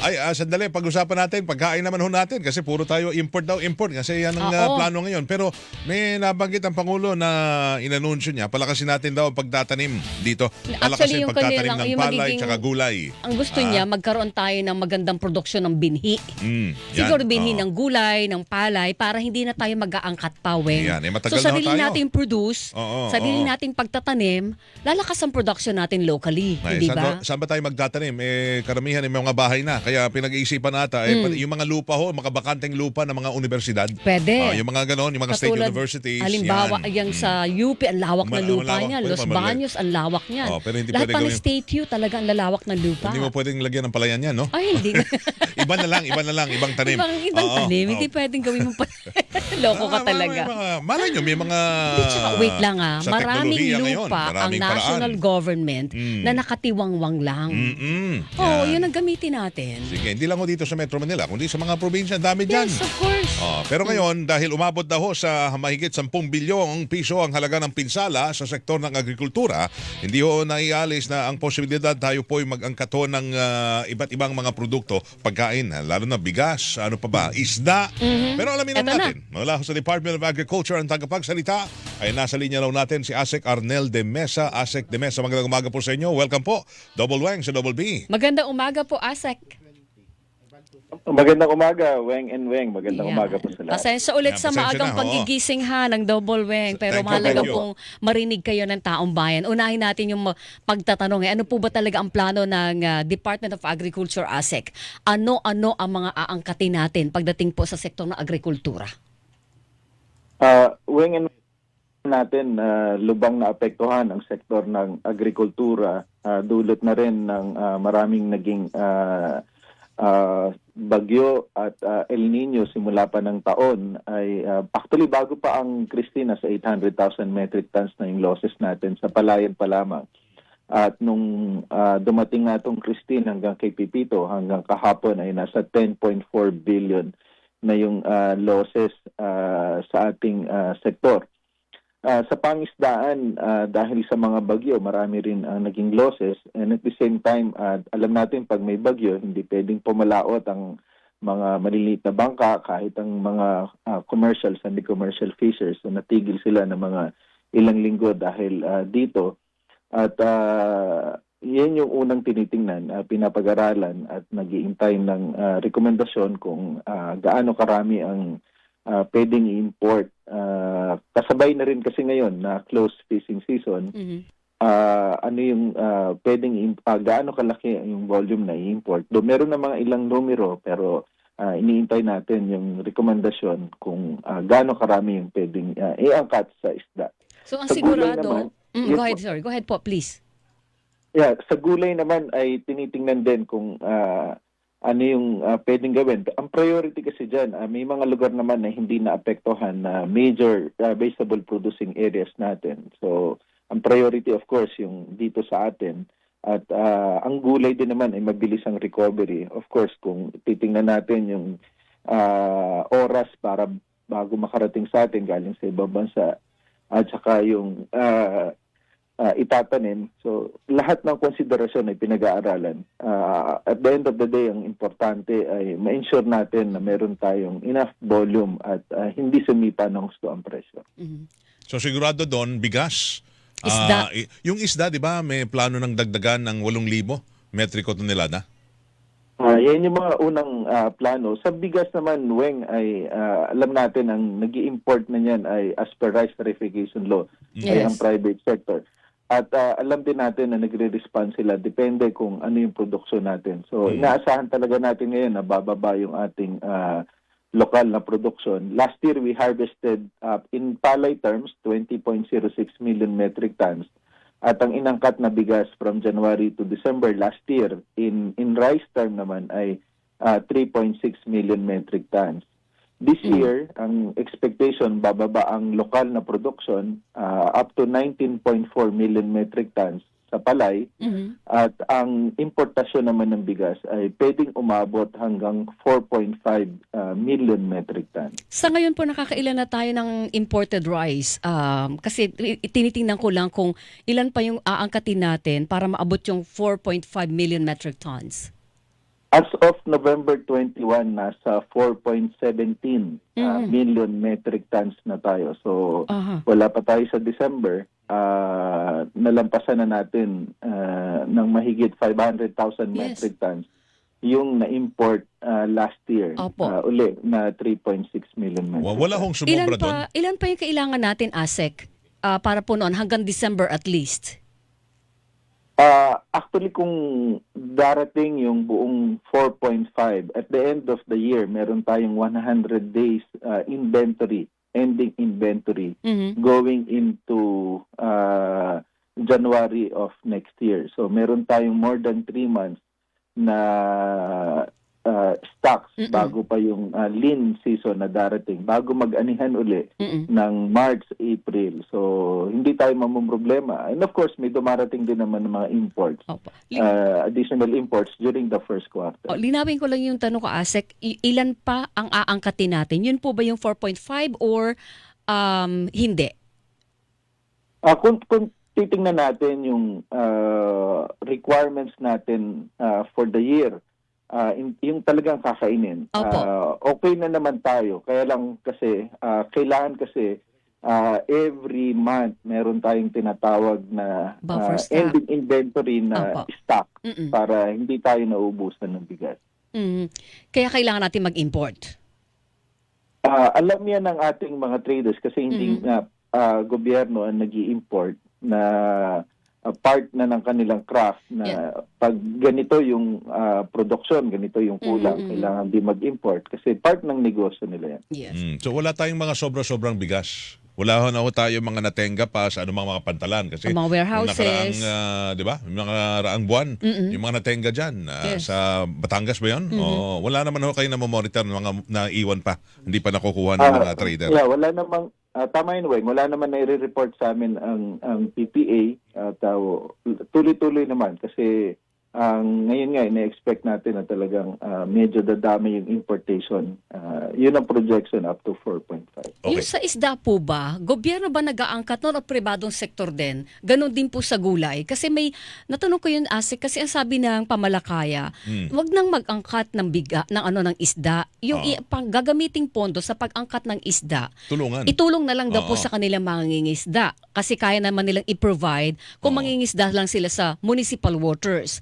Ay, sandali, pag-usapan natin, pagkain naman ho natin kasi puro tayo import daw, import kasi yan ang Oo. plano ngayon. Pero may nabanggit ang Pangulo na inanunsyo niya, palakasin natin daw ang pagtatanim dito. Actually, Palakasin yung pagtatanim kanilang, ng yung palay magiging, tsaka gulay. ang gusto niya, magkaroon tayo ng magandang produksyon ng binhi. Yan. Siguro binhi Oo. ng gulay, ng palay, para hindi na tayo mag-aangkat pa, Weng. Yan, matagal So, na sarili tayo. natin produce, Oo, sarili oo. nating pagtatanim, lalakas ang production natin locally, Ay, hindi ba? saan ba tayo magtatanim? Karamihan may mga bahay na. Kaya pinag-iisipan nata, yung mga lupa ho, mga bakanteng lupa ng mga universidad. Pwede. Yung mga ganon, yung mga state Katulad, universities. halimbawa, yan. yung sa UP, ang lawak ng lupa Malawak. niya. Pwede Los mamalaki. Baños, ang lawak niyan. Pero hindi Lahat pwede pa ng gawin. State U, talaga ang lalawak ng lupa. Hindi mo pwedeng lagyan ng palayan yan, no? Ay, hindi. Iba na lang, ibang tanim. Ibang Oo, tanim. oo. Hindi pwedeng gawin mo pa. Loko ka talaga. Malay nyo, may mga... Hindi, tsaka wait lang sa maraming teknolohiya ngayon, lupa ang maraming national paraan. government na nakatiwangwang lang. Oo, yun ang gamitin natin. Sige, hindi lang ho dito sa Metro Manila, kundi sa mga probinsya, dami dyan. Yes, of course. Pero ngayon, dahil umabot na ho sa mahigit 10 bilyong piso ang halaga ng pinsala sa sektor ng agrikultura, hindi ho naialis na ang posibilidad tayo po'y mag-angkat ho ng iba't ibang mga produkto, pagkain, lalo na bigas, ano pa ba, isda. Pero alamin Eto na. natin, mula sa Department of Agriculture ang tagapagsalita, ay nasa linya raw natin si ASEC Arnel de Mesa. ASEC de Mesa, magandang umaga po sa inyo. Welcome po. Double Wang sa Double B. Magandang umaga po, Asek. Magandang umaga, Weng and Weng. Magandang Yeah. umaga po sa lahat. Pasensya ulit Yeah, sa pasensya maagang na, oo. pagigising ha ng Double Weng. Pero Thank you, mahalaga thank you. pong marinig kayo ng taong bayan. Unahin natin yung pagtatanong. Ano po ba talaga ang plano ng Department of Agriculture, ASEC? Ano-ano ang mga aangkatin natin pagdating po sa sektor ng agrikultura? Weng and natin lubang na apektuhan ang sektor ng agrikultura, dulot na rin ng maraming naging bagyo at El Nino simula pa ng taon ay actually bago pa ang Christina sa 800,000 metric tons na yung losses natin sa palayan pa lamang. At nung dumating nga itong Christine hanggang kay Pipito, hanggang kahapon ay nasa 10.4 billion na yung losses sa ating sektor. Sa pangisdaan, dahil sa mga bagyo, marami rin naging losses. And at the same time, alam natin pag may bagyo, hindi pwedeng pumalaot ang mga maliliit na bangka, kahit ang mga commercial, semi-commercial fishers. So natigil sila ng mga ilang linggo dahil dito. At yan yung unang tinitingnan, pinapag-aralan at nag-iintay ng rekomendasyon kung gaano karami ang pwedeng i-import. Kasabay na rin kasi ngayon na close fishing season, ano yung pwedeng gaano kalaki yung volume na i-import. Do meron na mga ilang numero pero iniintay natin yung rekomendasyon kung gaano karami yung pwedeng i-angkat sa isda. So ang Sa gulay sigurado, naman, go ahead, sorry. Go ahead po, please. Yeah, sa gulay naman ay tinitingnan din kung ano yung pwedeng gawin. Ang priority kasi dyan, may mga lugar naman na hindi naapektuhan na major vegetable producing areas natin. So, ang priority of course yung dito sa atin. At ang gulay din naman ay mabilis ang recovery. Of course, kung titingnan natin yung oras para bago makarating sa atin galing sa ibang bansa at saka yung itatanim. So, lahat ng konsiderasyon ay pinag-aaralan. At the end of the day, ang importante ay ma-ensure natin na meron tayong enough volume at hindi sumipa ng gusto ang presyo. So sigurado doon, bigas. Isda. Yung isda, di ba, may plano ng dagdagan ng 8,000 metriko tonelada? Yan yung mga unang plano. Sa bigas naman, Weng, ay alam natin ang nag-i-import na yan ay as per rice tarification law ay ang private sector. At alam din natin na nagre-respond sila. Depende kung ano yung produksyon natin. So, inaasahan talaga natin ngayon na bababa yung ating lokal na produksyon. Last year, we harvested in palay terms, 20.06 million metric tons. At ang inangkat na bigas from January to December last year, in rice term naman ay 3.6 million metric tons. This year, ang expectation, bababa ang lokal na production up to 19.4 million metric tons sa palay. At ang importasyon naman ng bigas ay pwedeng umabot hanggang 4.5 million metric tons. Sa ngayon po, nakakailan na tayo ng imported rice? Kasi tinitingnan ko lang kung ilan pa yung aangkatin natin para maabot yung 4.5 million metric tons. As of November 21, nasa 4.17 million metric tons na tayo. So, Aha. wala pa tayo sa December. Nalampasan na natin ng mahigit 500,000 Yes. metric tons yung na-import last year. Opo. Uli na 3.6 million metric Wala hong tons. sumobra doon. Ilan pa yung kailangan natin, ASEC, para po noon hanggang December at least? Actually, kung darating yung buong 4.5, at the end of the year, meron tayong 100 days inventory, ending inventory, Mhm. going into January of next year. So, meron tayong more than 3 months na stocks bago pa yung lean season na darating, bago mag-anihan uli Mm-mm. ng March, April. So, hindi tayo mamumroblema. And of course, may dumarating din naman ng mga imports, Opo. additional imports during the first quarter. Linawin ko lang yung tanong ko, ASEC, ilan pa ang aangkatin natin? Yun po ba yung 4.5 or hindi? Kung titingnan natin yung requirements natin for the year, yung talagang kakainin, Opo. okay na naman tayo. Kaya lang kasi, kailangan kasi every month meron tayong tinatawag na Buffer stock. ending inventory na Opo. stock Mm-mm. para hindi tayo nauubusan ng bigas. Mhm. Kaya kailangan natin mag-import. Alam yan ng ating mga traders kasi hindi na gobyerno ang nag-i-import na part na ng kanilang craft na pag ganito yung production, ganito yung kulang, kailangan di mag-import kasi part ng negosyo nila yan. Yes. So wala tayong mga sobra-sobrang bigas. Wala na ho tayo mga natenga pa sa anumang mga pantalan kasi Mga warehouses. yung nakaraang, di ba? Yung mga nakaraang buwan, yung mga natenga dyan Yes. sa Batangas ba yun? O, wala naman ho kayo na monitor ng mga naiwan pa, hindi pa nakukuha ng mga trader. Yeah, wala namang tama yun, Weng. Wala naman na i-report sa amin ang PPA at tuloy-tuloy naman kasi ngayon nga ina-expect natin na talagang medyo dadami yung importation. Yun ang projection up to 4.5. Okay. Yung sa isda po ba, gobyerno ba nag-aangkat nun o pribadong sektor din? Ganon din po sa gulay. Kasi may, natanong ko yun, ASEC, kasi ang sabi ng pamalakaya, wag nang mag-angkat ng ng isda. Yung gagamiting pondo sa pag-angkat ng isda, Tulungan. itulong na lang daw po Oo. sa kanilang mangingisda. Kasi kaya naman nilang i-provide kung mangingisda lang sila sa municipal waters.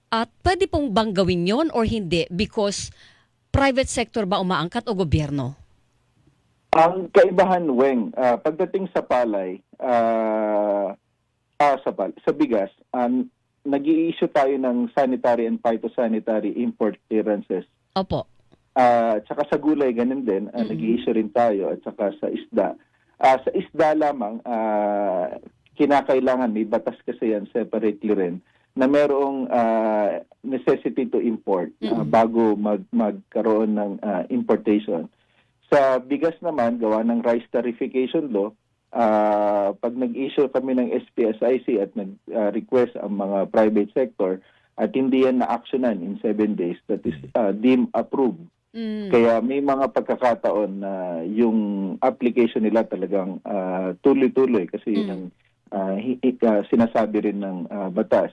At pwede pong bang gawin yon or hindi? Because private sector ba umaangkat o gobyerno? Ang kaibahan, Weng, pagdating sa palay, sa bigas, nag-i-issue tayo ng sanitary and phytosanitary import clearances. Opo. Tsaka sa gulay, ganun din, nag-i-issue rin tayo at saka sa isda. Sa isda lamang, kinakailangan, may batas kasi yan separately rin, na merong necessity to import bago magkaroon ng importation. Sa bigas naman, gawa ng rice tarification law, pag nag-issue kami ng SPSIC at nag-request ang mga private sector at hindi yan na-actionan in 7 days, that is deemed approved. Kaya may mga pagkakataon na yung application nila talagang tuloy-tuloy kasi yun ang sinasabi rin ng batas.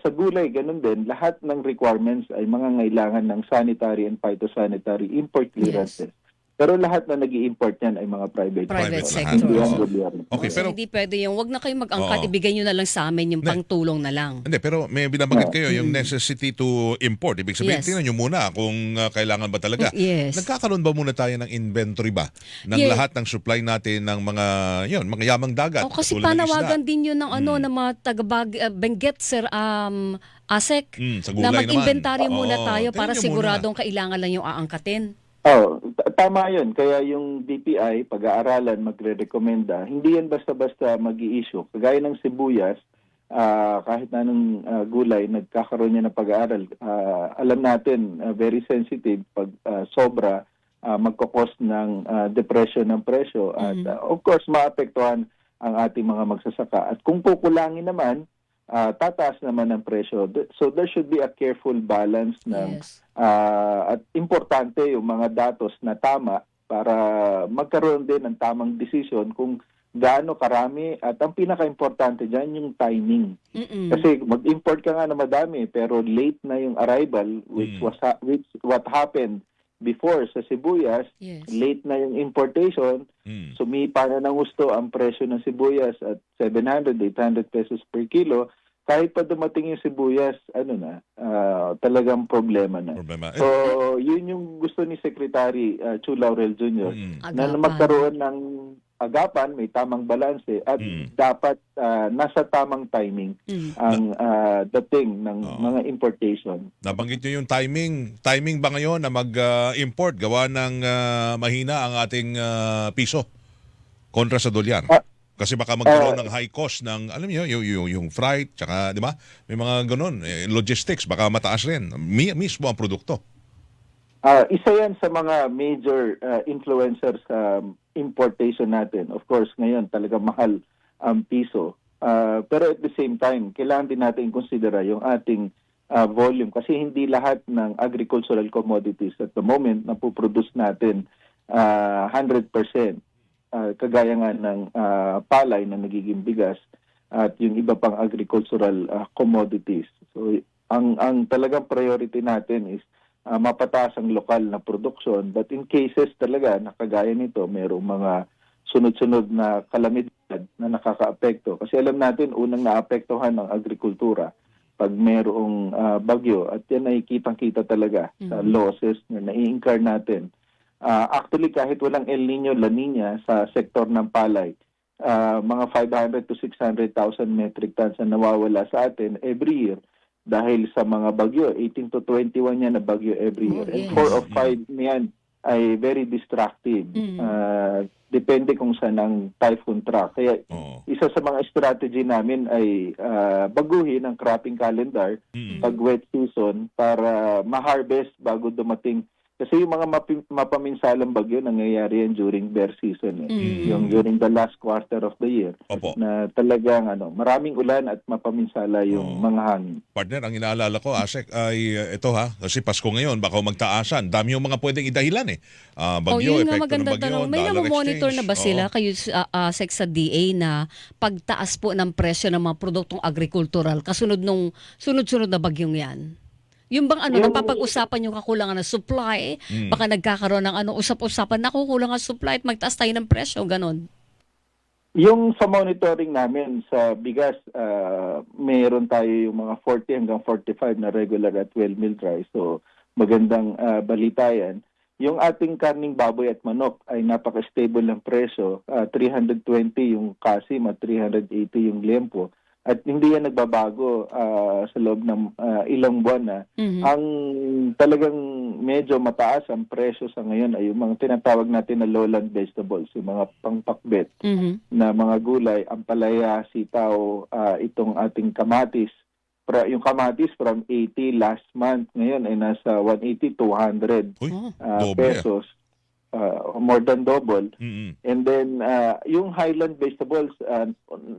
Sa gulay, ganun din, lahat ng requirements ay mangangailangan ng sanitary and phytosanitary import clearances. Pero lahat na nag-i-import yan ay mga private Private sector. Hindi yan Oo. gobyerno. Okay, So, pero hindi pwede yung wag na kayo mag-angkat, Oo. ibigay nyo na lang sa amin yung pangtulong na lang. hindi, pero may binabanggit kayo yung necessity to import. Ibig sabihin, Yes. tingnan nyo muna kung kailangan ba talaga. Yes. Nagkakaroon ba muna tayo ng inventory ba ng Yes. lahat ng supply natin ng mga mga yamang dagat? O kasi tulad ng isda? panawagan din yun ng ng mga taga-Benguet, Sir ASEC, Sa na gulay naman. mag-inventaryo muna Oo, tayo para tingnan nyo muna. siguradong kailangan lang yung aangkatin. Tama yun. Kaya yung DTI, pag-aaralan, magre-recommenda, hindi yan basta-basta mag-i-issue. Kagaya ng sibuyas, kahit na anong gulay, nagkakaroon niya ng pag-aaral. Alam natin, very sensitive pag sobra, magkakos ng depression ng presyo. At of course, maapektuhan ang ating mga magsasaka. At kung kukulangin naman, tataas naman ang presyo. So there should be a careful balance ng Yes. at importante yung mga datos na tama para magkaroon din ng tamang decision kung gaano karami, at ang pinaka-importante dyan yung timing. Mm-mm. Kasi mag-import ka nga na madami pero late na yung arrival, which what happened before sa sibuyas. Yes. Late na yung importation, sumipa na ng gusto ang presyo ng sibuyas at 700, 800 pesos per kilo. Kahit pa dumating yung sibuyas, talagang problema na. So, yun yung gusto ni Secretary Chu Laurel Jr. Na Agapan. magkaroon ng agapan, may tamang balanse, at dapat nasa tamang timing ang dating ng mga importation. Nabanggit nyo yung timing. Timing ba ngayon na mag-import gawa ng mahina ang ating piso kontra sa dolyar? Kasi baka magkaroon ng high cost ng, alam niyo, yung freight, tsaka, di ba? May mga ganun, logistics, baka mataas rin. Mismo ang produkto. Isa yan sa mga major influencers sa importation natin. Of course, ngayon talaga mahal ang piso. Pero at the same time, kailangan din natin considera yung ating volume. Kasi hindi lahat ng agricultural commodities at the moment na puproduce natin 100%. Kagaya nga ng palay na nagiging bigas at yung iba pang agricultural commodities. So ang talagang priority natin is mapataas ang lokal na production, but in cases talaga na kagaya nito, mayroong mga sunod-sunod na kalamidad na nakakaapekto. Kasi alam natin, unang naapektuhan ng agrikultura pag mayroong bagyo, at yan ay kitang-kita talaga sa losses na nai-incur natin. Actually, kahit walang El Nino, La Nina sa sektor ng palay, mga 500 to 600,000 metric tons na nawawala sa atin every year dahil sa mga bagyo. 18 to 21 yan na bagyo every year. And 4 of 5 niyan ay very destructive. Depende kung saan ang typhoon track. Kaya isa sa mga strategy namin ay baguhin ang cropping calendar pag wet season para ma-harvest bago dumating. Kasi yung mga mapaminsalang bagyo nangyayari yan during bare season. Yung during the last quarter of the year. Na talagang maraming ulan at mapaminsala yung mga hangin. Partner, ang inaalala ko, Asek, ay ito kasi Pasko ngayon, baka magtaasan. Dami yung mga pwedeng idahilan bagyo, yun nga, epekto ng magandang bagyo, tanong. May dollar namomonitor exchange. na ba sila kayo Asek sa DA na pagtaas po ng presyo ng mga produktong agrikultural kasunod nung sunod-sunod na bagyong yan? Yung bang napapag-usapan yung kakulangan ng supply, baka nagkakaroon ng usap-usapan, nakukulangan ng supply at magtaas tayo ng presyo, ganon? Yung sa monitoring namin sa bigas, mayroon tayo yung mga 40 hanggang 45 na regular at well-milled rice. So magandang balita yan. Yung ating karning baboy at manok ay napaka-stable ng presyo. 320 yung kasim at 380 yung liempo. At hindi yan nagbabago sa loob ng ilang buwan na. Ang talagang medyo mataas ang presyo sa ngayon ay yung mga tinatawag natin na lowland vegetables, yung mga pangpakbet na mga gulay, ampalaya, sitaw, itong ating kamatis. Yung kamatis from 80 last month, ngayon ay nasa 180, 200 pesos. More than double. And then, yung highland vegetables,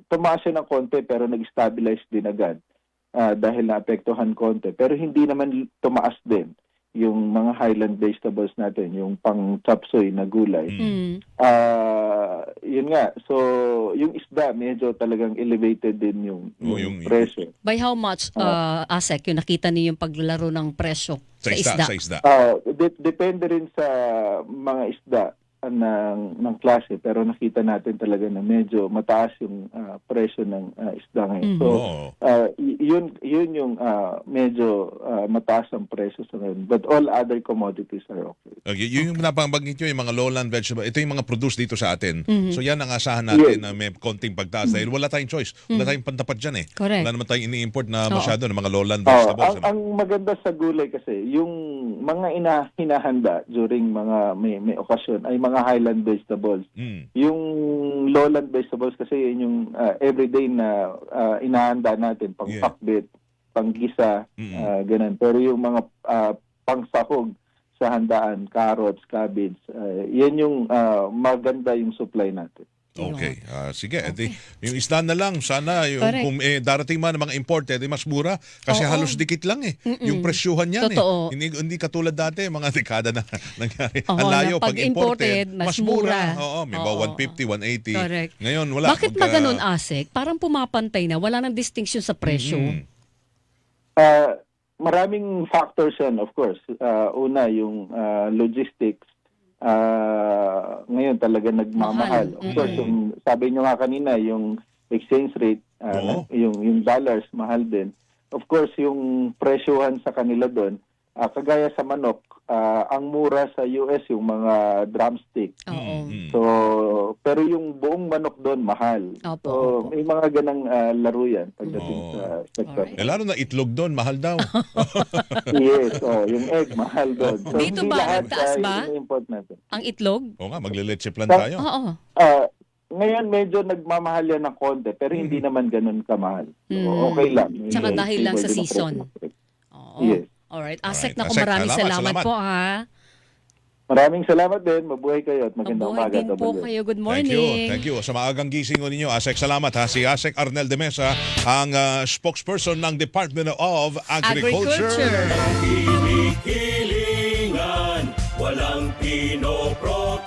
tumaas siya ng konti pero nag-stabilize din agad dahil naapektuhan konti. Pero hindi naman tumaas din yung mga highland vegetables natin, yung pang chapsoy na gulay. Yun nga, so yung isda, medyo talagang elevated din yung presyo. By how much, Asek, yung nakita niyo yung paglalaro ng presyo sa isda? Depende rin sa mga isda ng klase, pero nakita natin talaga na medyo mataas yung presyo ng isda ngayon. So, yun yung medyo mataas ang presyo sa ngayon. But all other commodities are okay. Yung napabanggit nyo, yung mga lowland vegetable, ito yung mga produce dito sa atin. So yan ang asahan natin na may konting pagtaas dahil wala tayong choice. Wala tayong pantapat dyan Correct. Wala naman tayong ini-import na masyado ng mga lowland vegetables. Ang maganda sa gulay kasi, yung mga hinahanda during mga may okasyon ay mga highland vegetables. Yung lowland vegetables kasi yun yung everyday na inahanda natin, pang pakbet, pang gisa, ganun. Pero yung mga pangsahog sa handaan, carrots, cabbage, yan yung maganda yung supply natin. Okay. Sige, edi, yung isda na lang, sana yung Correct. kung darating man ng mga imported, mas mura. Kasi Oo. halos dikit lang yung presyuhan niyan Totoo. Hindi katulad dati, mga dekada na nangyari. Oo, Ang layo, na pag pag imported, imported, mas mura. Oo, may mga Oo. 150, 180. Correct. Ngayon, wala. Bakit ba ganun, Asek? Parang pumapantay na, wala nang distinction sa presyo. Maraming factors yan, of course. Una, yung logistics. Ngayon talaga nagmamahal. Mahal. Of course, yung, sabi nyo nga kanina, yung exchange rate, Oo. yung dollars, mahal din. Of course, yung presyohan sa kanila doon, kagaya sa manok, ang mura sa US yung mga drumstick. Oo. So, pero yung buong manok doon, mahal. Opo, So, opo. may mga ganang laro yan pagdating Oo. sa sector. Alright. Lalo na itlog doon, mahal daw. Yes, yung egg, mahal doon. So, Dito hindi ba? lahat, Nagtaas ba? ini-import natin. Ang itlog? Oo nga, magliletse plan tayo. Oo. Ngayon, medyo nagmamahal yan ng konti, pero hindi naman ganun kamahal. So, okay lang. Tsaka May dahil lang sa stable din ang season. presyo. Oo. Yes. Alright. Alright. Asek, naku, Asek, maraming salamat. salamat po, ha? Maraming salamat din. Mabuhay kayo at magandang Mabuhay umaga. din po W. kayo. Good Thank morning. you. Thank you. Sa maagang gising ko ninyo, Asek, salamat ha. Si Asek Arnel de Mesa, ang spokesperson ng Department of Agriculture. Agriculture. Kinikilingan, walang pinoprotektahan.